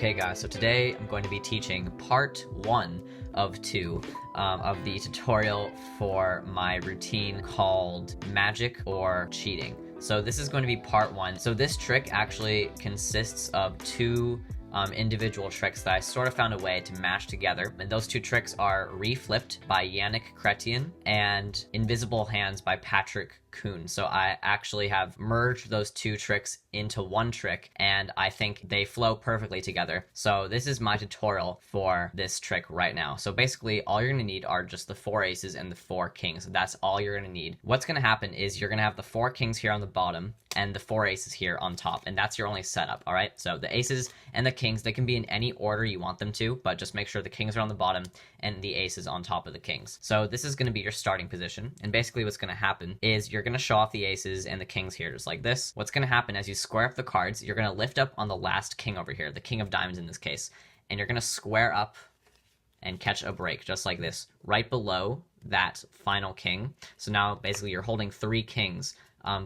Hey guys, so today I'm going to be teaching part 1 of 2 of the tutorial for my routine called Magic or Cheating. So this is going to be part 1. So this trick actually consists of two individual tricks that I sort of found a way to mash together. And those two tricks are Reflipped by Yannick Chretien and Invisible Hands by Patrick Kuhn. So I actually have merged those two tricks into one trick, and I think they flow perfectly together. So this is my tutorial for this trick right now. So basically all you're going to need are just the 4 aces and the 4 kings. That's all you're going to need. What's going to happen is you're going to have the 4 kings here on the bottom and the 4 aces here on top, and that's your only setup. All right, so the aces and the kings, they can be in any order you want them to, but just make sure the kings are on the bottom and the aces on top of the kings. So this is going to be your starting position, and basically what's going to happen is you're going to show off the aces and the kings here just like this. What's going to happen as you square up the cards, you're going to lift up on the last king over here, the king of diamonds in this case, and you're going to square up and catch a break just like this right below that final king. So now basically you're holding 3 kings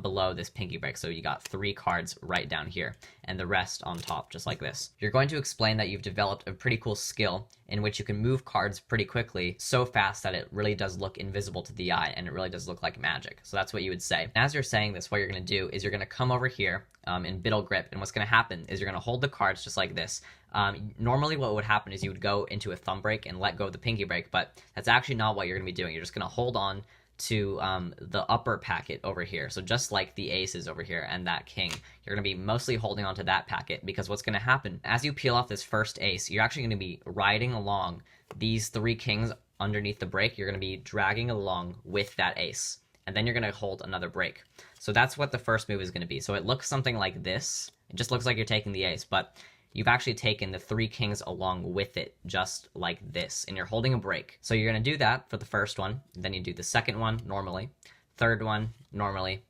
below this pinky break. So you got 3 cards right down here and the rest on top just like this. You're going to explain that you've developed a pretty cool skill in which you can move cards pretty quickly, so fast that it really does look invisible to the eye and it really does look like magic. So that's what you would say. As you're saying this, what you're going to do is you're going to come over here in biddle grip, and what's going to happen is you're going to hold the cards just like this. Normally what would happen is you would go into a thumb break and let go of the pinky break, but that's actually not what you're going to be doing. You're just going to hold on to the upper packet over here. So just like the aces over here and that king, you're going to be mostly holding on to that packet, because what's going to happen as you peel off this first ace, you're actually going to be riding along these 3 kings underneath the break. You're going to be dragging along with that ace, and then you're going to hold another break. So that's what the first move is going to be. So it looks something like this. It just looks like you're taking the ace, but you've actually taken the 3 kings along with it, just like this, and you're holding a break. So you're going to do that for the first one, then you do the second one normally, third one normally,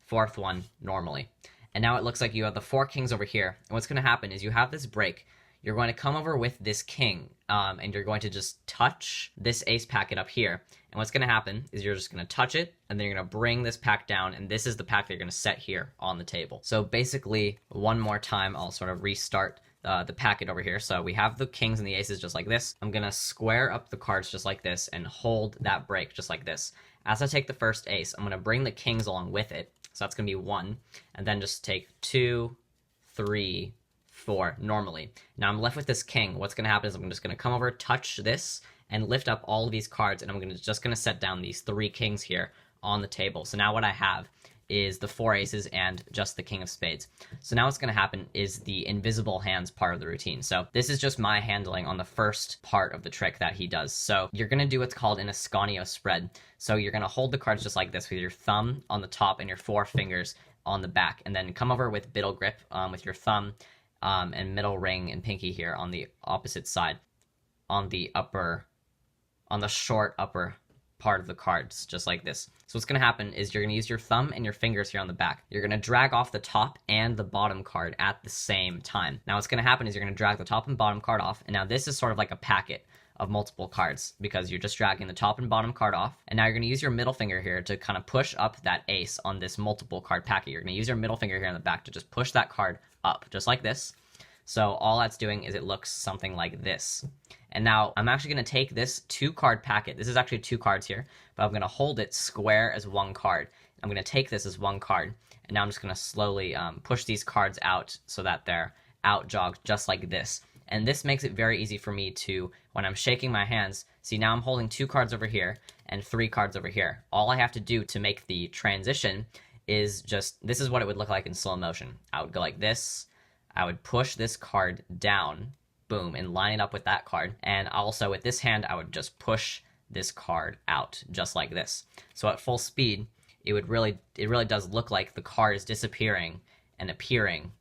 fourth one normally. And now it looks like you have the 4 kings over here, and what's going to happen is you have this break. You're going to come over with this king, and you're going to just touch this ace packet up here. And what's going to happen is you're just going to touch it, and then you're going to bring this pack down, and this is the pack that you're going to set here on the table. So basically, one more time, I'll sort of restart the packet over here. So we have the kings and the aces just like this. I'm gonna square up the cards just like this and hold that break just like this. As I take the first ace, I'm gonna bring the kings along with it. So that's gonna be 1, and then just take 2, 3, 4 normally. Now I'm left with this king. What's gonna happen is I'm just gonna come over, touch this, and lift up all of these cards, and I'm just gonna set down these 3 kings here on the table. So now what I have is the 4 aces and just the king of spades. So now what's going to happen is the invisible hands part of the routine. So this is just my handling on the first part of the trick that he does. So you're going to do what's called an Ascanio spread. So you're going to hold the cards just like this with your thumb on the top and your 4 fingers on the back, and then come over with biddle grip with your thumb and middle ring and pinky here on the opposite side on the short upper part of the cards just like this. So what's going to happen is you're going to use your thumb and your fingers here on the back. You're going to drag off the top and the bottom card at the same time. Now what's going to happen is you're going to drag the top and bottom card off, and now this is sort of like a packet of multiple cards because you're just dragging the top and bottom card off. And now you're going to use your middle finger here to kind of push up that ace on this multiple card packet. You're going to use your middle finger here in the back to just push that card up just like this. So all that's doing is it looks something like this. And now I'm actually going to take this 2 card packet. This is actually 2 cards here, but I'm going to hold it square as 1 card. I'm going to take this as 1 card, and now I'm just going to slowly push these cards out so that they're out jogged just like this. And this makes it very easy for me to, when I'm shaking my hands, see now I'm holding 2 cards over here and 3 cards over here. All I have to do to make the transition is just, this is what it would look like in slow motion. I would go like this. I would push this card down, boom, and line it up with that card. And also with this hand, I would just push this card out just like this. So at full speed, it really does look like the card is disappearing and appearing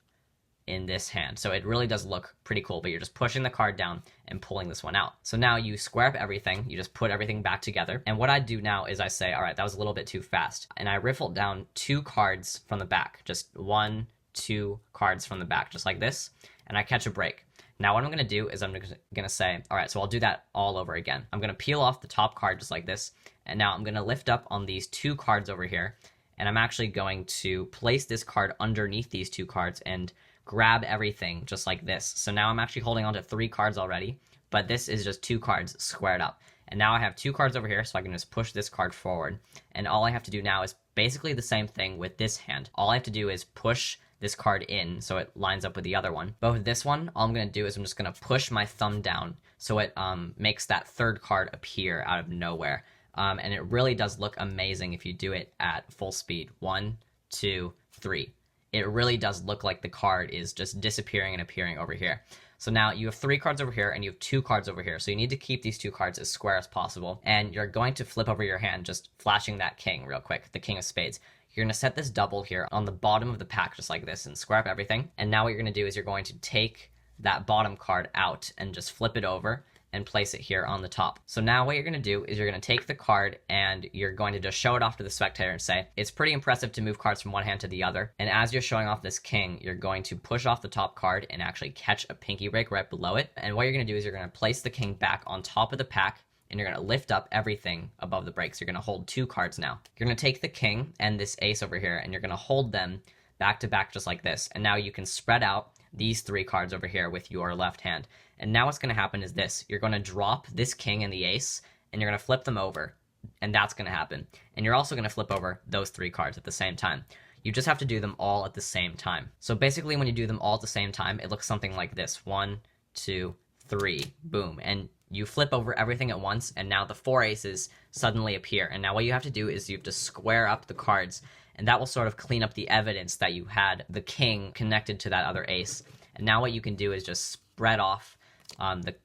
in this hand. So it really does look pretty cool, but you're just pushing the card down and pulling this one out. So now you square up everything, you just put everything back together. And what I do now is I say, all right, that was a little bit too fast. And I riffled down 2 cards from the back, just 1, 2 cards from the back, just like this, and I catch a break. Now what I'm going to do is I'm going to say, all right, so I'll do that all over again. I'm going to peel off the top card just like this, and now I'm going to lift up on these 2 cards over here, and I'm actually going to place this card underneath these 2 cards, and grab everything just like this. So now I'm actually holding on to 3 cards already, but this is just 2 cards squared up. And now I have 2 cards over here, so I can just push this card forward. And all I have to do now is basically the same thing with this hand. All I have to do is push this card in so it lines up with the other one. But with this one, all I'm going to do is I'm just going to push my thumb down so it makes that 3rd card appear out of nowhere. And it really does look amazing if you do it at full speed. 1, 2, 3. It really does look like the card is just disappearing and appearing over here. So now you have 3 cards over here and you have 2 cards over here. So you need to keep these 2 cards as square as possible. And you're going to flip over your hand, just flashing that king real quick, the king of spades. You're going to set this double here on the bottom of the pack just like this and square up everything. And now what you're going to do is you're going to take that bottom card out and just flip it over and place it here on the top. So now what you're going to do is you're going to take the card and you're going to just show it off to the spectator and say, it's pretty impressive to move cards from one hand to the other. And as you're showing off this king, you're going to push off the top card and actually catch a pinky break right below it. And what you're going to do is you're going to place the king back on top of the pack and you're going to lift up everything above the break. So you're going to hold 2 cards now. You're going to take the king and this ace over here and you're going to hold them back to back just like this. And now you can spread out these 3 cards over here with your left hand. And now what's going to happen is this. You're going to drop this king and the ace, and you're going to flip them over. And that's going to happen. And you're also going to flip over those 3 cards at the same time. You just have to do them all at the same time. So basically when you do them all at the same time, it looks something like this. 1, 2, 3, boom. And you flip over everything at once, and now the 4 aces suddenly appear. And now what you have to do is you have to square up the cards, and that will sort of clean up the evidence that you had the king connected to that other ace. And now what you can do is just spread off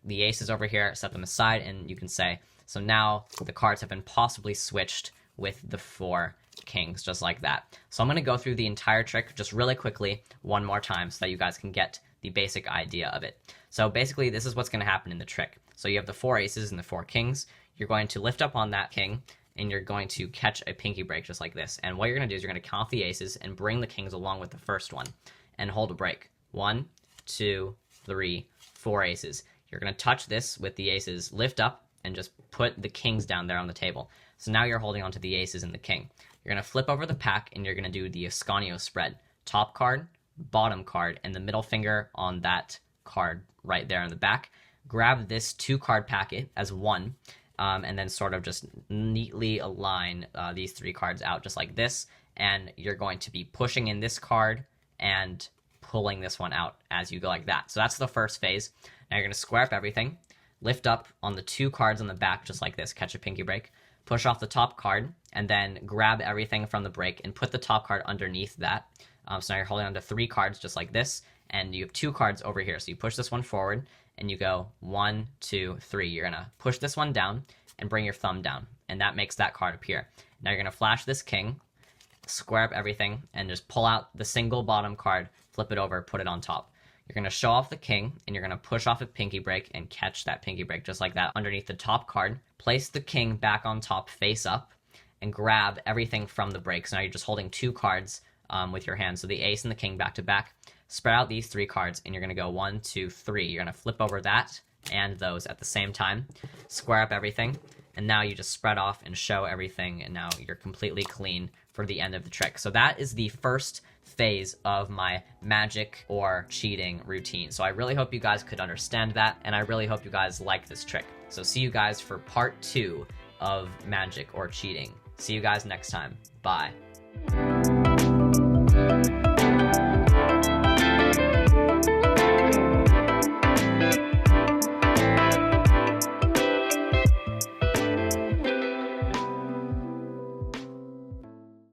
the aces over here, set them aside, and you can say, so now the cards have been possibly switched with the 4 kings, just like that. So I'm going to go through the entire trick just really quickly one more time so that you guys can get the basic idea of it. So basically this is what's going to happen in the trick. So you have the 4 aces and the 4 kings. You're going to lift up on that king and you're going to catch a pinky break just like this. And what you're going to do is you're going to count off the aces and bring the kings along with the first one and hold a break. 1, 2, 3, 4 aces. You're going to touch this with the aces, lift up, and just put the kings down there on the table. So now you're holding onto the aces and the king. You're going to flip over the pack, and you're going to do the Ascanio spread. Top card, bottom card, and the middle finger on that card right there in the back. Grab this 2-card packet as one, and then sort of just neatly align these 3 cards out just like this. And you're going to be pushing in this card and pulling this one out as you go like that. So that's the first phase. Now you're going to square up everything, lift up on the 2 cards on the back just like this, catch a pinky break, push off the top card, and then grab everything from the break and put the top card underneath that. So now you're holding on to 3 cards just like this, and you have 2 cards over here. So you push this one forward, and you go 1, 2, 3. You're going to push this one down and bring your thumb down, and that makes that card appear. Now you're going to flash this king, square up everything, and just pull out the single bottom card, flip it over, put it on top. You're going to show off the king, and you're going to push off a pinky break and catch that pinky break just like that underneath the top card. Place the king back on top face up and grab everything from the break. So now you're just holding 2 cards with your hand. So the ace and the king back to back. Spread out these 3 cards, and you're going to go 1, 2, 3. You're going to flip over that and those at the same time. Square up everything, and now you just spread off and show everything, and now you're completely clean for the end of the trick. So that is the first phase of my magic or cheating routine. So I really hope you guys could understand that, and I really hope you guys like this trick. So see you guys for part 2 of magic or cheating. See you guys next time. Bye.